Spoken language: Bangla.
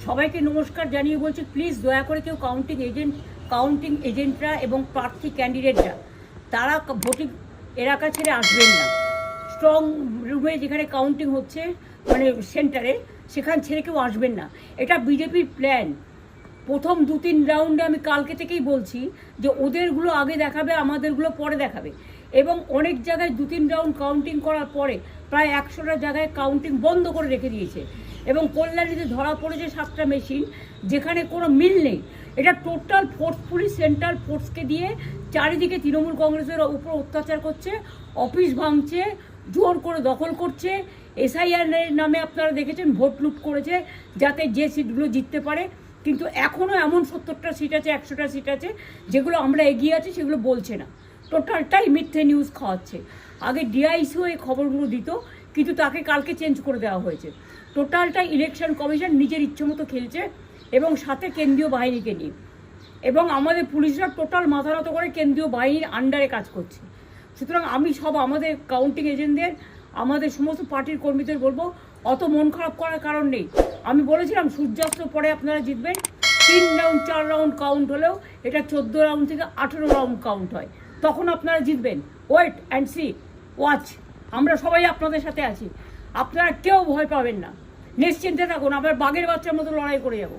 সবাইকে নমস্কার জানিয়ে বলছি, প্লিজ দয়া করে কেউ কাউন্টিং এজেন্টরা এবং প্রার্থী ক্যান্ডিডেটরা তারা ভোটিং এলাকা ছেড়ে আসবেন না। স্ট্রং রুমে যেখানে কাউন্টিং হচ্ছে, মানে সেন্টারে, সেখান ছেড়ে কেউ আসবেন না। এটা বিজেপির প্ল্যান। প্রথম 2-3 রাউন্ডে আমি কালকে থেকেই বলছি যে ওদেরগুলো আগে দেখাবে, আমাদেরগুলো পরে দেখাবে। এবং অনেক জায়গায় 2-3 রাউন্ড কাউন্টিং করার পরে প্রায় 100টা জায়গায় কাউন্টিং বন্ধ করে রেখে দিয়েছে। এবং কল্যাণীতে ধরা পড়েছে 7টা মেশিন, যেখানে কোনো মিল নেই। এটা টোটাল ফোর্সফুলি সেন্ট্রাল ফোর্সকে দিয়ে চারিদিকে তৃণমূল কংগ্রেসের উপর অত্যাচার করছে, অফিস ভাঙছে, জোর করে দখল করছে। এসআইআর নামে আপনারা দেখেছেন ভোট লুট করেছে যাতে যে সিটগুলো জিততে পারে। কিন্তু এখনও এমন 70টা সিট আছে, 100টা সিট আছে যেগুলো আমরা এগিয়ে আছি, সেগুলো বলছে না। টোটালটাই মিথ্যে নিউজ খাওয়াচ্ছে। আগে ডিআইসিও এই খবরগুলো দিত, কিন্তু তাকে কালকে চেঞ্জ করে দেওয়া হয়েছে। টোটালটাই ইলেকশন কমিশন নিজের ইচ্ছে মতো খেলছে, এবং সাথে কেন্দ্রীয় বাহিনীকে নিয়ে। এবং আমাদের পুলিশরা টোটাল মাথা নত করে কেন্দ্রীয় বাহিনীর আন্ডারে কাজ করছে। সুতরাং আমি আমাদের কাউন্টিং এজেন্টদের, আমাদের সমস্ত পার্টির কর্মীদের বলবো, অত মন খারাপ করার কারণ নেই। আমি বলেছিলাম সূর্যাস্তের পরে আপনারা জিতবেন। 3 রাউন্ড 4 রাউন্ড কাউন্ট হলেও এটা 14 রাউন্ড থেকে 18 রাউন্ড কাউন্ট হয়, তখন আপনারা জিতবেন। Wait and see, watch. আমরা সবাই আপনাদের সাথে আছি, আপনারা কেউ ভয় পাবেন না, নিশ্চিন্তে থাকুন। আমরা বাঘের বাচ্চার মতো লড়াই করে যাবো।